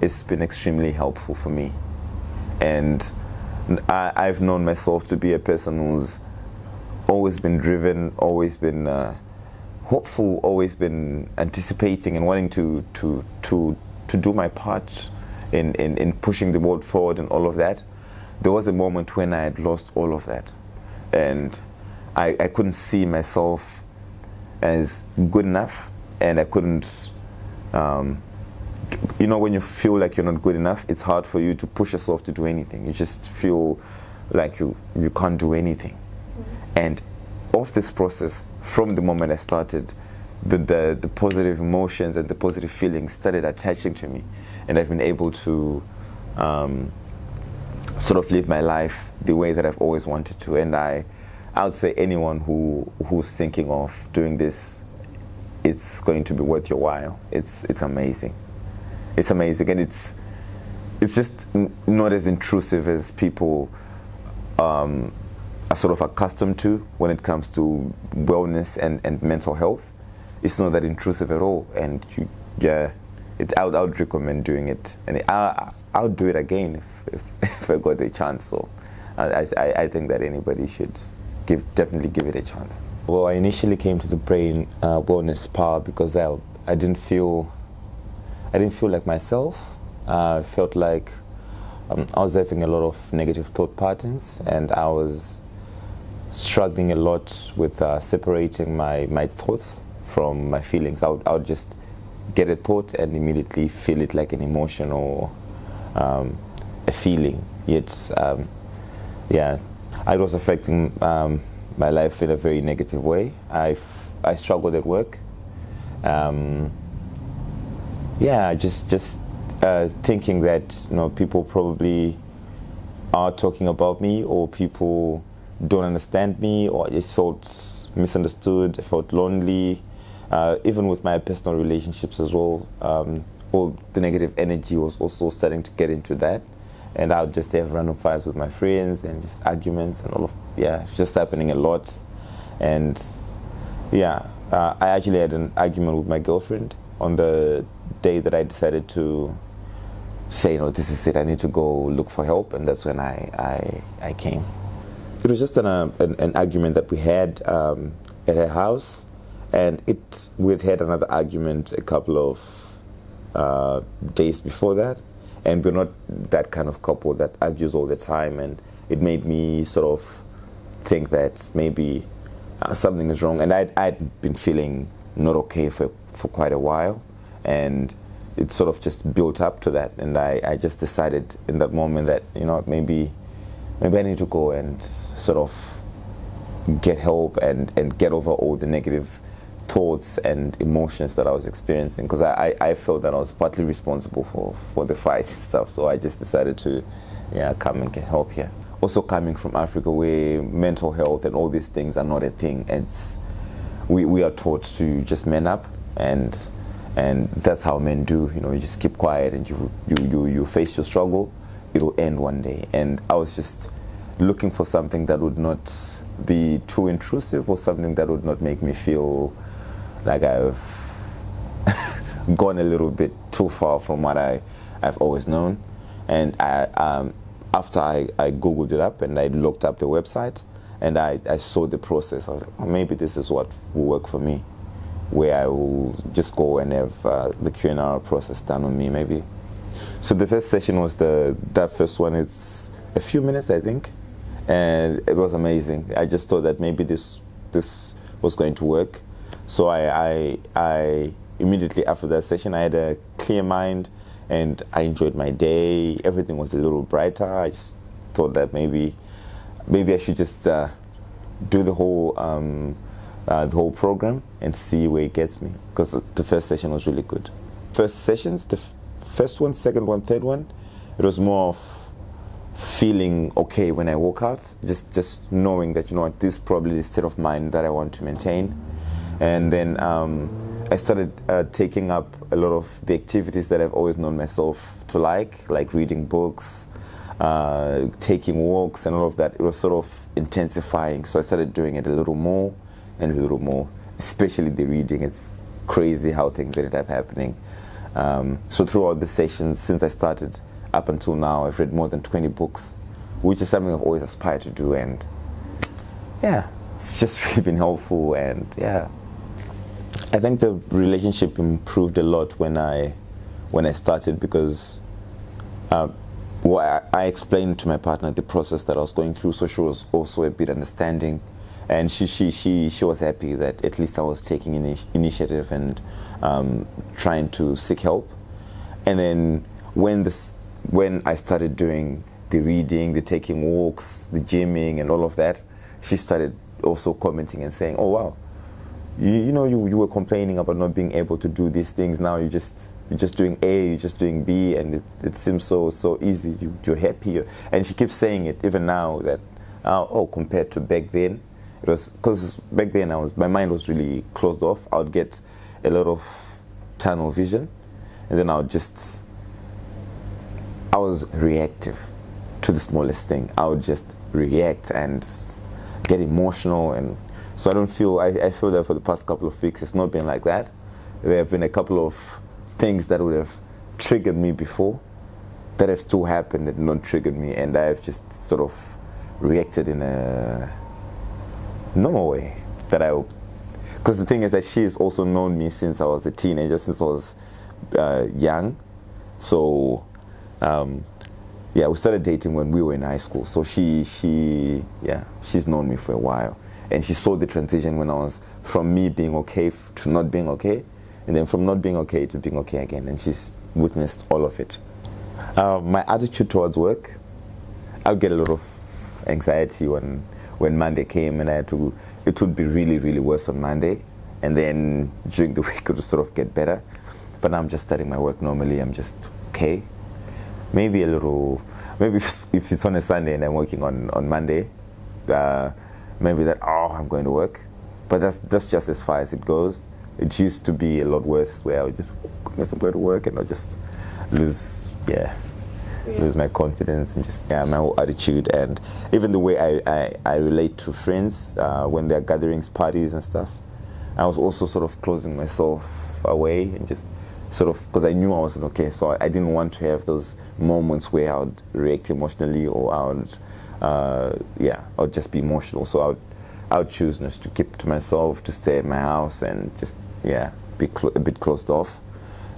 it's been extremely helpful for me. And I've known myself to be a person who's always been driven, always been hopeful, always been anticipating and wanting to do my part in pushing the world forward and all of that. There was a moment when I had lost all of that, and I couldn't see myself as good enough, and I couldn't, you know, when you feel like you're not good enough, it's hard for you to push yourself to do anything. You just feel like you can't do anything. And of this process, from the moment I started, the positive emotions and the positive feelings started attaching to me, and I've been able to sort of live my life the way that I've always wanted to. And I would say anyone who's thinking of doing this, it's going to be worth your while. It's amazing. It's amazing, and it's just not as intrusive as people are sort of accustomed to when it comes to wellness and mental health. It's not that intrusive at all, and I would recommend doing it, and I would do it again if I got the chance. So I think that anybody should definitely give it a chance. Well, I initially came to the brain wellness spa because I didn't feel like myself. I felt like I was having a lot of negative thought patterns, and I was struggling a lot with separating my thoughts from my feelings. I would just get a thought and immediately feel it like an emotion or a feeling. Yet, it was affecting my life in a very negative way. I struggled at work. Just thinking that, you know, people probably are talking about me, or people don't understand me, or I just felt misunderstood. I felt lonely, even with my personal relationships as well. All the negative energy was also starting to get into that, and I would just have random fights with my friends and just arguments and all of it's just happening a lot. And I actually had an argument with my girlfriend on the day that I decided to say, this is it, I need to go look for help, and that's when I came. It was just an argument that we had at her house, and we'd had another argument a couple of days before that, and we're not that kind of couple that argues all the time, and it made me sort of think that maybe something is wrong, and I'd been feeling not okay for quite a while, and it sort of just built up to that, and I just decided in that moment that, maybe I need to go and sort of get help and get over all the negative thoughts and emotions that I was experiencing, because I felt that I was partly responsible for the fights and stuff. So I just decided to come and get help here. Also coming from Africa, where mental health and all these things are not a thing, and we are taught to just man up, and that's how men do. You just keep quiet and you face your struggle. It'll end one day. And I was just looking for something that would not be too intrusive, or something that would not make me feel like I've gone a little bit too far from what I've always known. And after I Googled it up and I looked up the website and I saw the process, I was like, maybe this is what will work for me, where I will just go and have the Q&R process done on me, maybe. So the first session was that first one. It's a few minutes, I think, and it was amazing. I just thought that maybe this was going to work. So I immediately after that session, I had a clear mind, and I enjoyed my day. Everything was a little brighter. I just thought that maybe I should just do the whole program and see where it gets me, because the first session was really good. First sessions, the first one, second one, third one, it was more of feeling okay when I woke out, just knowing that, this is probably the state of mind that I want to maintain. And then I started taking up a lot of the activities that I've always known myself to like reading books, taking walks and all of that. It was sort of intensifying, so I started doing it a little more and a little more, especially the reading. It's crazy how things ended up happening. So throughout the sessions, since I started up until now, I've read more than 20 books, which is something I've always aspired to do. And yeah, it's just really been helpful. And yeah, I think the relationship improved a lot when I started, because I explained to my partner the process that I was going through, so she was also a bit understanding, and she was happy that at least I was taking initiative and trying to seek help. And then when I started doing the reading, the taking walks, the gymming, and all of that, she started also commenting and saying, "Oh wow, you were complaining about not being able to do these things. Now you're just doing A, you're just doing B, and it seems so easy. You're happy." And she keeps saying it even now, that compared to back then, it was, because back then my mind was really closed off. I would get a lot of tunnel vision, and then I was reactive to the smallest thing. I would just react and get emotional, and so I feel that for the past couple of weeks it's not been like that. There have been a couple of things that would have triggered me before that have still happened and not triggered me, and I have just sort of reacted in a normal way. Because the thing is that she has also known me since I was a teenager, since I was young. So we started dating when we were in high school. So she's known me for a while, and she saw the transition when I was from me being okay to not being okay, and then from not being okay to being okay again, and she's witnessed all of it. My attitude towards work, I would get a lot of anxiety when Monday came, and it would be really, really worse on Monday, and then during the week it would sort of get better. But now I'm just starting my work normally. I'm just okay. Maybe if it's on a Sunday and I'm working on Monday, maybe I'm going to work. But that's just as far as it goes. It used to be a lot worse, where I would just, goodness, I'm going to work, and I'll just lose my confidence and just my whole attitude, and even the way I relate to friends when they're gatherings, parties and stuff. I was also sort of closing myself away, and just sort of, because I knew I wasn't okay, so I didn't want to have those moments where I would react emotionally, or I would just be emotional. So I would choose not to keep to myself, to stay at my house, and just be a bit closed off.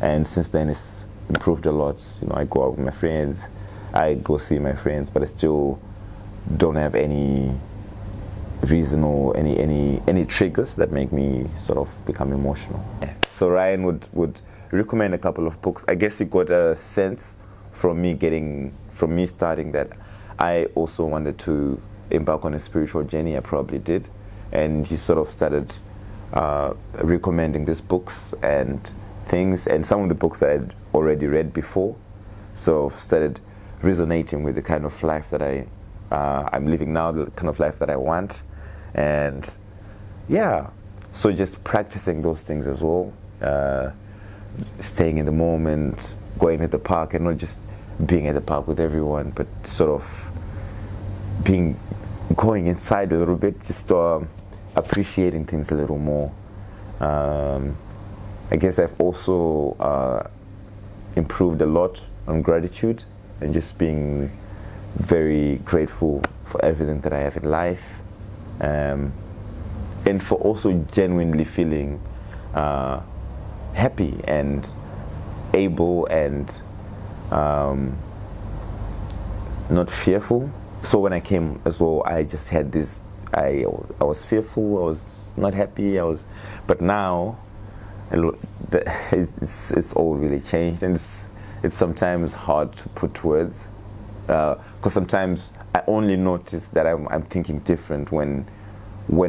And since then it's improved a lot. I go out with my friends, I go see my friends, but I still don't have any reason or any triggers that make me sort of become emotional. So Ryan would recommend a couple of books. I guess he got a sense from me starting that I also wanted to embark on a spiritual journey. I probably did, and he sort of started recommending these books and things, and some of the books that I'd already read before, so started resonating with the kind of life that I'm living now, the kind of life that I want. And so just practicing those things as well, staying in the moment, going at the park, and not just being at the park with everyone, but sort of going inside a little bit, just appreciating things a little more. I guess I've also improved a lot on gratitude, and just being very grateful for everything that I have in life, and for also genuinely feeling happy and able and not fearful. So when I came as well, I just had this, I was fearful, I was not happy, but now it's all really changed, and it's sometimes hard to put words, because sometimes I only notice that I'm thinking different when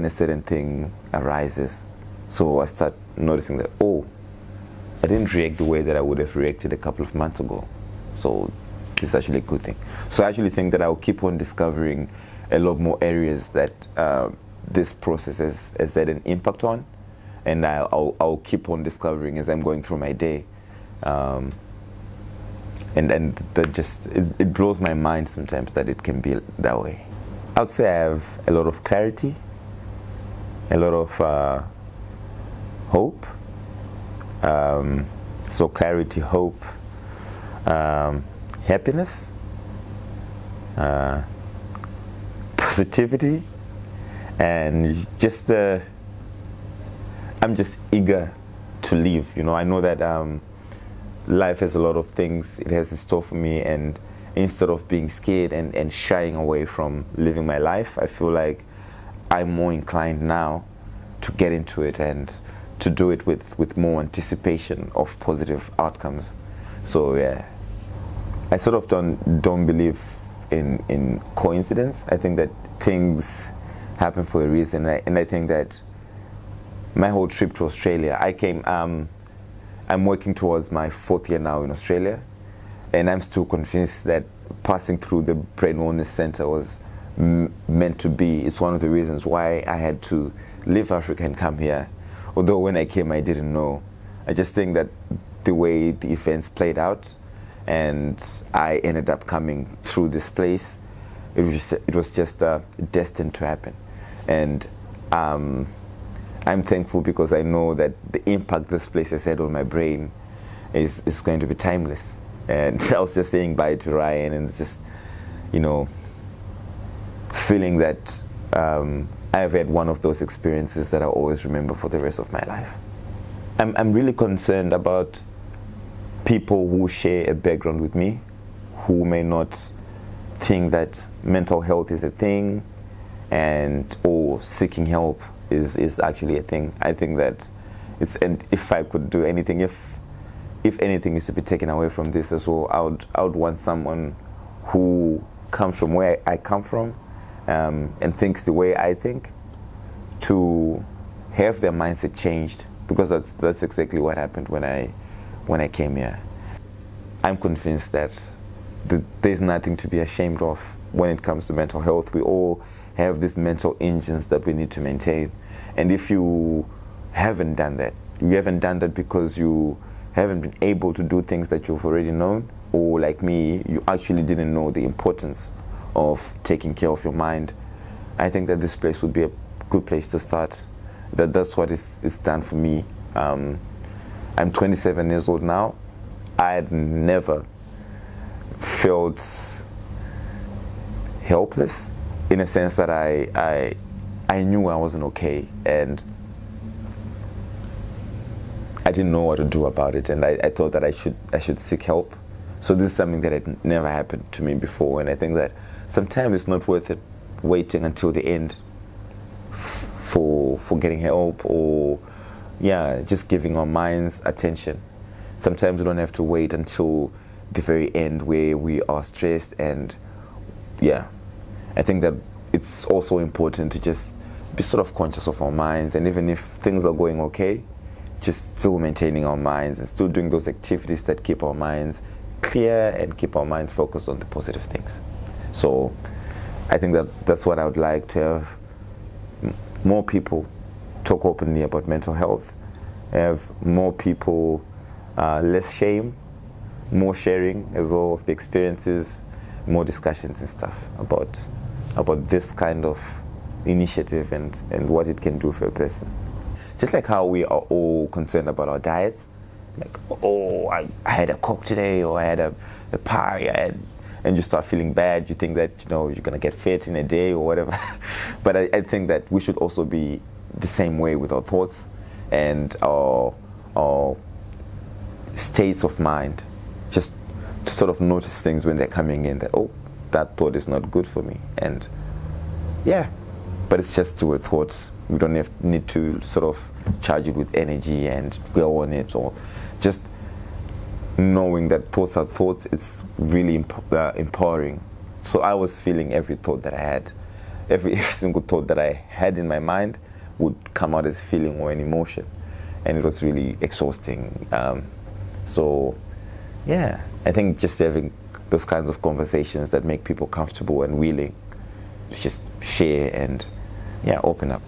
a certain thing arises. So I start noticing that, I didn't react the way that I would have reacted a couple of months ago. So this is actually a good thing. So I actually think that I'll keep on discovering a lot more areas that this process has had an impact on, and I'll keep on discovering as I'm going through my day. And that just, it blows my mind sometimes that it can be that way. I'd say I have a lot of clarity, a lot of hope, So clarity, hope, happiness, positivity, and just I'm just eager to live. I know that life has a lot of things it has in store for me, and instead of being scared and shying away from living my life, I feel like I'm more inclined now to get into it and to do it with more anticipation of positive outcomes. So yeah, I sort of don't believe in coincidence. I think that things happen for a reason, and I think that my whole trip to Australia, I'm working towards my 4th year now in Australia, and I'm still convinced that passing through the Brain Wellness Center was meant to be. It's one of the reasons why I had to leave Africa and come here. Although when I came, I didn't know. I just think that the way the events played out, and I ended up coming through this place, it was just destined to happen. And I'm thankful because I know that the impact this place has had on my brain is going to be timeless. And I was just saying bye to Ryan, and it's just, feeling that I've had one of those experiences that I'll always remember for the rest of my life. I'm really concerned about people who share a background with me, who may not think that mental health is a thing, or seeking help is actually a thing. I think that and if I could do anything, if anything is to be taken away from this as well, I would want someone who comes from where I come from, and thinks the way I think, to have their mindset changed, because that's exactly what happened when I came here. I'm convinced that there's nothing to be ashamed of when it comes to mental health. We all have these mental engines that we need to maintain, and if you haven't done that, because you haven't been able to do things that you've already known, or like me, you actually didn't know the importance of taking care of your mind, I think that this place would be a good place to start. That's what it's done for me. I'm 27 years old now. I had never felt helpless, in a sense that I knew I wasn't okay, and I didn't know what to do about it, and I thought that I should seek help. So this is something that had never happened to me before, and I think that sometimes it's not worth it waiting until the end for getting help, or just giving our minds attention. Sometimes we don't have to wait until the very end where we are stressed, and I think that it's also important to just be sort of conscious of our minds, and even if things are going okay, just still maintaining our minds and still doing those activities that keep our minds clear and keep our minds focused on the positive things. So I think that's what I would like to have more people talk openly about mental health, have more people, less shame, more sharing as well of the experiences, more discussions and stuff about this kind of initiative and what it can do for a person. Just like how we are all concerned about our diets, like, I had a Coke today, or I had a pie, and you start feeling bad. You think that you're gonna get fit in a day or whatever. But I think that we should also be the same way with our thoughts and our states of mind. Just to sort of notice things when they're coming in, that that thought is not good for me, and but it's just a thought. We don't need to sort of charge it with energy and go on it, or just knowing that thoughts are thoughts. It's really empowering. So I was feeling every thought that I had. Every single thought that I had in my mind would come out as feeling or an emotion, and it was really exhausting. I think just having those kinds of conversations that make people comfortable and willing to just share and open up.